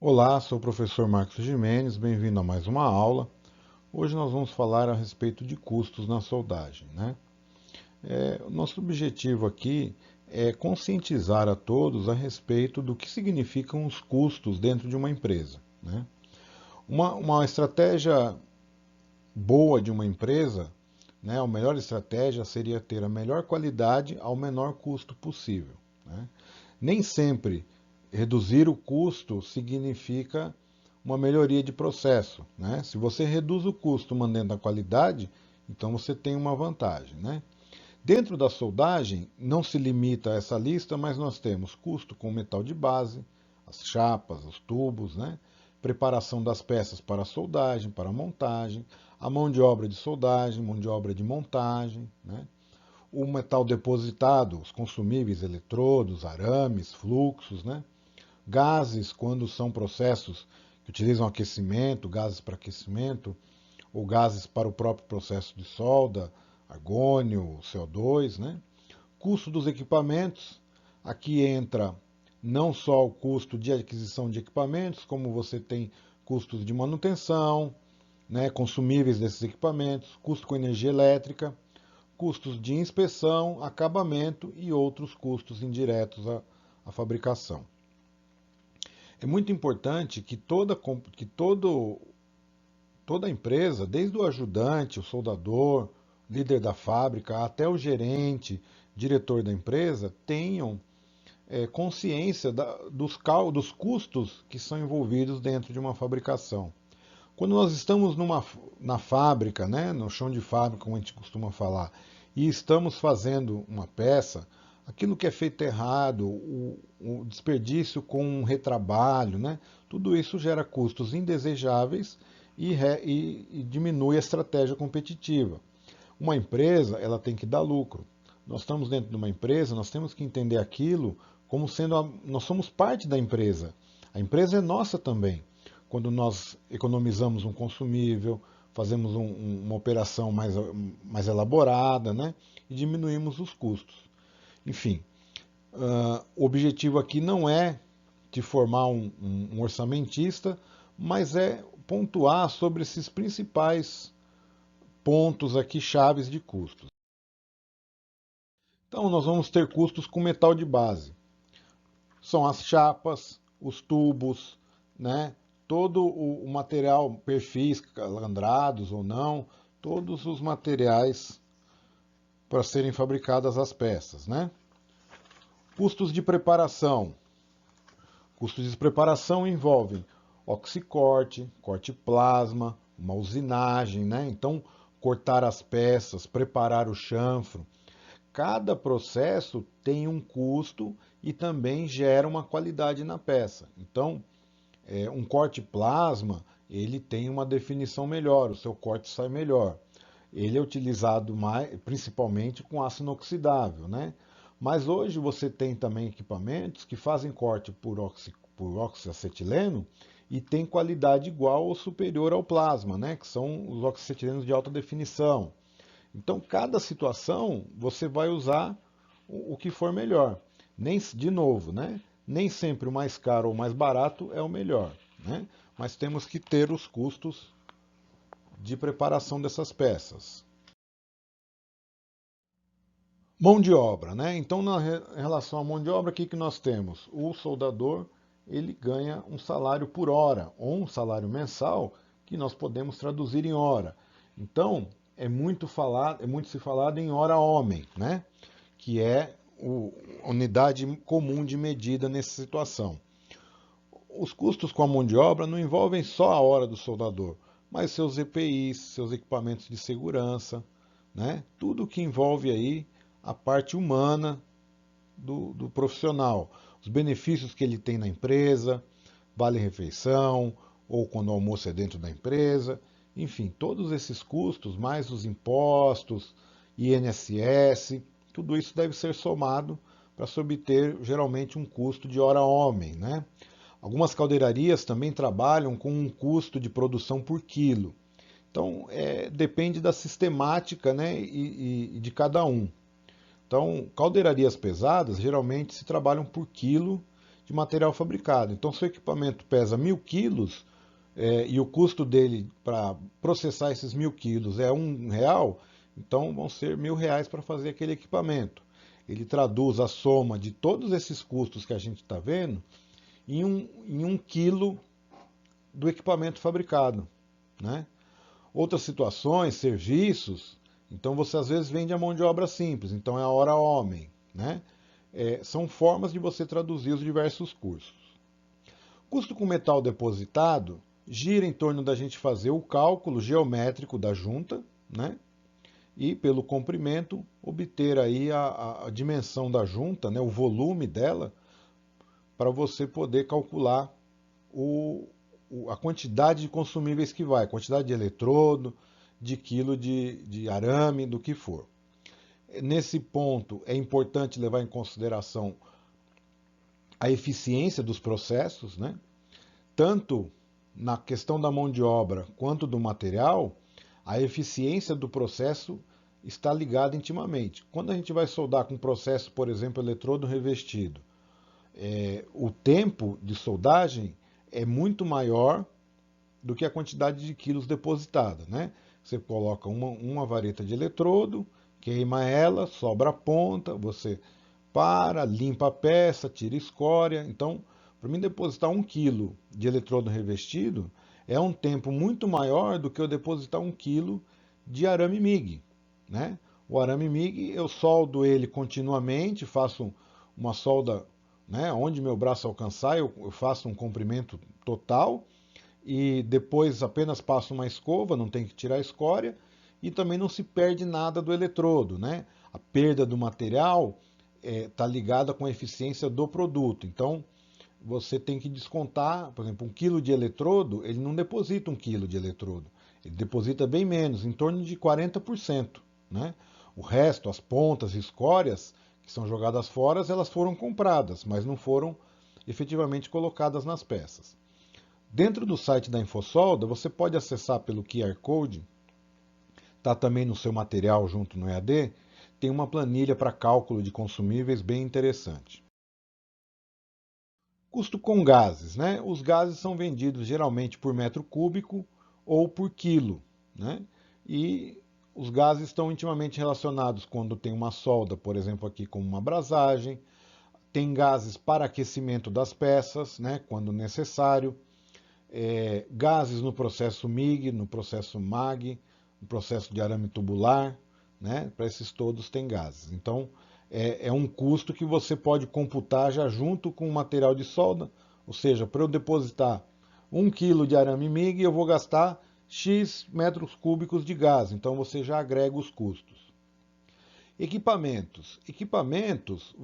Olá, sou o professor Marcos Gimenez, bem-vindo a mais uma aula. Hoje nós vamos falar a respeito de custos na soldagem, né? O nosso objetivo aqui é conscientizar a todos a respeito do que significam os custos dentro de uma empresa, né? Uma estratégia boa de uma empresa, né, a melhor estratégia seria ter a melhor qualidade ao menor custo possível, né? Nem sempre reduzir o custo significa uma melhoria de processo, né? Se você reduz o custo mantendo a qualidade, então você tem uma vantagem, né? Dentro da soldagem, não se limita a essa lista, mas nós temos custo com metal de base, as chapas, os tubos, né? Preparação das peças para a soldagem, para a montagem, a mão de obra de soldagem, mão de obra de montagem, né? O metal depositado, os consumíveis, eletrodos, arames, fluxos, né? Gases, quando são processos que utilizam aquecimento, gases para aquecimento, ou gases para o próprio processo de solda, argônio, CO2, né? Custo dos equipamentos, aqui entra não só o custo de aquisição de equipamentos, como você tem custos de manutenção, né, consumíveis desses equipamentos, custo com energia elétrica, custos de inspeção, acabamento e outros custos indiretos à fabricação. É muito importante que toda empresa, desde o ajudante, o soldador, líder da fábrica, até o gerente, diretor da empresa, tenham consciência dos custos que são envolvidos dentro de uma fabricação. Quando nós estamos na fábrica, né, no chão de fábrica, como a gente costuma falar, e estamos fazendo uma peça, aquilo que é feito errado, o desperdício com um retrabalho, né, tudo isso gera custos indesejáveis e diminui a estratégia competitiva. Uma empresa, ela tem que dar lucro. Nós estamos dentro de uma empresa, nós temos que entender aquilo como sendo nós somos parte da empresa. A empresa é nossa também. Quando nós economizamos um consumível, fazemos uma operação mais elaborada, né? E diminuímos os custos. Enfim, o objetivo aqui não é de formar um orçamentista, mas é pontuar sobre esses principais pontos aqui chaves de custos. Então, nós vamos ter custos com metal de base. São as chapas, os tubos, né? Todo o material, perfis calandrados ou não, todos os materiais para serem fabricadas as peças, né? Custos de preparação. Custos de preparação envolvem oxicorte, corte plasma, uma usinagem, né? Então, cortar as peças, preparar o chanfro. Cada processo tem um custo e também gera uma qualidade na peça. Então, um corte plasma, ele tem uma definição melhor, o seu corte sai melhor. Ele é utilizado principalmente com aço inoxidável, né? Mas hoje você tem também equipamentos que fazem corte por oxiacetileno e tem qualidade igual ou superior ao plasma, né? Que são os oxiacetilenos de alta definição. Então, cada situação você vai usar o que for melhor. Nem, de novo, né? Nem sempre o mais caro ou mais barato é o melhor, né? Mas temos que ter os custos de preparação dessas peças. Mão de obra, né? Então, em relação à mão de obra, o que nós temos? O soldador ele ganha um salário por hora ou um salário mensal que nós podemos traduzir em hora. Então, é muito se falado em hora homem, né? Que é a unidade comum de medida nessa situação. Os custos com a mão de obra não envolvem só a hora do soldador, mas seus EPIs, seus equipamentos de segurança, né? Tudo que envolve aí a parte humana do profissional, os benefícios que ele tem na empresa, vale refeição, ou quando o almoço é dentro da empresa, enfim, todos esses custos, mais os impostos, INSS, tudo isso deve ser somado para se obter geralmente um custo de hora homem, né? Algumas caldeirarias também trabalham com um custo de produção por quilo. Então, depende da sistemática, né, e de cada um. Então, caldeirarias pesadas geralmente se trabalham por quilo de material fabricado. Então, se o equipamento pesa 1.000 quilos e o custo dele para processar esses 1.000 quilos é R$ 1, então vão ser R$ 1.000 para fazer aquele equipamento. Ele traduz a soma de todos esses custos que a gente está vendo em um quilo do equipamento fabricado, né? Outras situações, serviços, então você às vezes vende a mão de obra simples, então é a hora homem, né? São formas de você traduzir os diversos custos. Custo com metal depositado gira em torno da gente fazer o cálculo geométrico da junta, né? E pelo comprimento obter aí a dimensão da junta, né? O volume dela, para você poder calcular a quantidade de consumíveis que vai, quantidade de eletrodo, de quilo de arame, do que for. Nesse ponto, é importante levar em consideração a eficiência dos processos, né? Tanto na questão da mão de obra quanto do material, a eficiência do processo está ligada intimamente. Quando a gente vai soldar com processo, por exemplo, eletrodo revestido, o tempo de soldagem é muito maior do que a quantidade de quilos depositada, né? Você coloca uma vareta de eletrodo, queima ela, sobra a ponta, você limpa a peça, tira a escória. Então, para mim depositar 1 quilo de eletrodo revestido é um tempo muito maior do que eu depositar 1 quilo de arame MIG, né? O arame MIG eu soldo ele continuamente, faço uma solda, né, onde meu braço alcançar, eu faço um comprimento total e depois apenas passo uma escova, não tem que tirar a escória e também não se perde nada do eletrodo, né? A perda do material está ligada com a eficiência do produto. Então, você tem que descontar, por exemplo, 1 quilo de eletrodo, ele não deposita 1 quilo de eletrodo. Ele deposita bem menos, em torno de 40%. Né? O resto, as pontas e escórias que são jogadas fora, elas foram compradas, mas não foram efetivamente colocadas nas peças. Dentro do site da InfoSolda, você pode acessar pelo QR Code, está também no seu material junto no EAD, tem uma planilha para cálculo de consumíveis bem interessante. Custo com gases, né? Os gases são vendidos geralmente por metro cúbico ou por quilo, né? E os gases estão intimamente relacionados quando tem uma solda, por exemplo, aqui com uma abrasagem, tem gases para aquecimento das peças, né? Quando necessário, gases no processo MIG, no processo MAG, no processo de arame tubular, né? Para esses todos tem gases. Então, é um custo que você pode computar já junto com o material de solda, ou seja, para eu depositar 1 quilo de arame MIG, eu vou gastar X metros cúbicos de gás, então você já agrega os custos. Equipamentos. Equipamentos,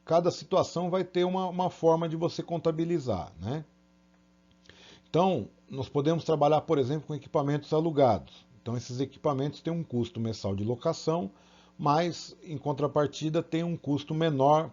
cada situação vai ter uma forma de você contabilizar, né? Então, nós podemos trabalhar, por exemplo, com equipamentos alugados. Então, esses equipamentos têm um custo mensal de locação, mas, em contrapartida, tem um custo menor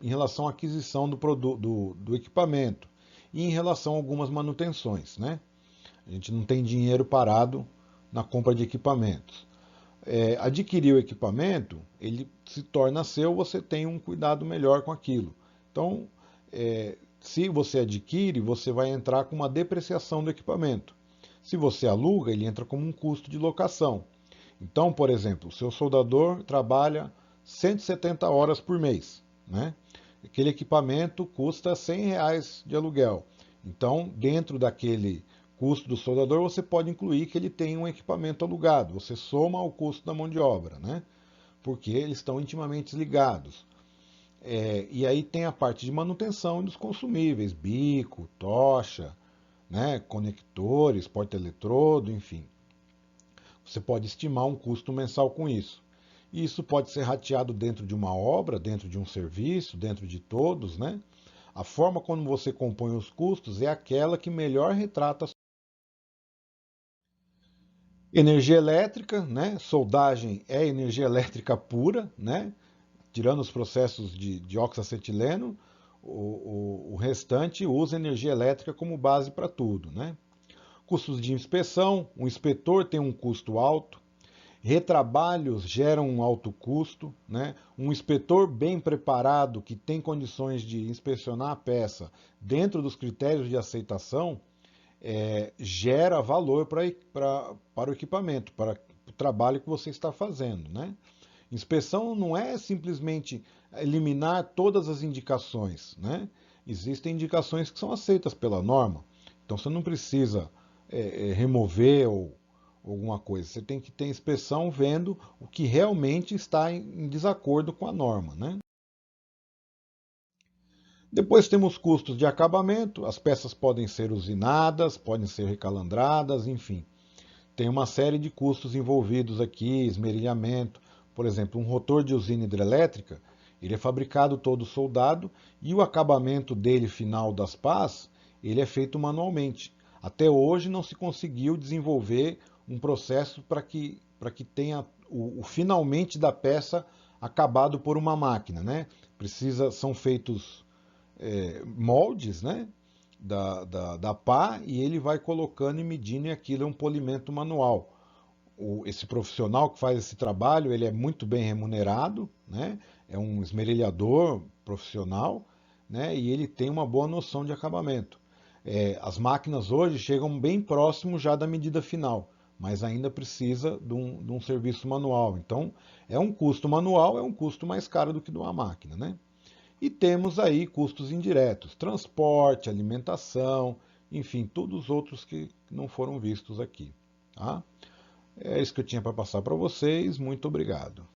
em relação à aquisição do equipamento e em relação a algumas manutenções, né? A gente não tem dinheiro parado na compra de equipamentos. Adquirir o equipamento, ele se torna seu, você tem um cuidado melhor com aquilo. Então, se você adquire, você vai entrar com uma depreciação do equipamento. Se você aluga, ele entra como um custo de locação. Então, por exemplo, o seu soldador trabalha 170 horas por mês, né? Aquele equipamento custa R$ 100 de aluguel. Então, dentro daquele custo do soldador, você pode incluir que ele tem um equipamento alugado. Você soma ao custo da mão de obra, né? Porque eles estão intimamente ligados. E aí tem a parte de manutenção dos consumíveis, bico, tocha, né? Conectores, porta-eletrodo, enfim. Você pode estimar um custo mensal com isso. E isso pode ser rateado dentro de uma obra, dentro de um serviço, dentro de todos, né? A forma como você compõe os custos é aquela que melhor retrata a energia elétrica, né? Soldagem é energia elétrica pura, né? Tirando os processos de oxacetileno, o restante usa energia elétrica como base para tudo, né? Custos de inspeção, o inspetor tem um custo alto. Retrabalhos geram um alto custo, né? Um inspetor bem preparado que tem condições de inspecionar a peça dentro dos critérios de aceitação gera valor para o equipamento, para o trabalho que você está fazendo, né? Inspeção não é simplesmente eliminar todas as indicações, né? Existem indicações que são aceitas pela norma, então você não precisa remover ou alguma coisa. Você tem que ter inspeção vendo o que realmente está em desacordo com a norma, né? Depois temos custos de acabamento, as peças podem ser usinadas, podem ser recalandradas, enfim. Tem uma série de custos envolvidos aqui, esmerilhamento. Por exemplo, um rotor de usina hidrelétrica, ele é fabricado todo soldado e o acabamento dele final das pás, ele é feito manualmente. Até hoje não se conseguiu desenvolver um processo para que tenha o finalmente da peça acabado por uma máquina, né? São feitos moldes, né? Da pá e ele vai colocando e medindo e aquilo é um polimento manual. Esse profissional que faz esse trabalho, ele é muito bem remunerado, né? É um esmerilhador profissional, né? E ele tem uma boa noção de acabamento. As máquinas hoje chegam bem próximo já da medida final, mas ainda precisa de um serviço manual. Então, é um custo manual, é um custo mais caro do que de uma máquina, né? E temos aí custos indiretos, transporte, alimentação, enfim, todos os outros que não foram vistos aqui. Tá? É isso que eu tinha para passar para vocês. Muito obrigado.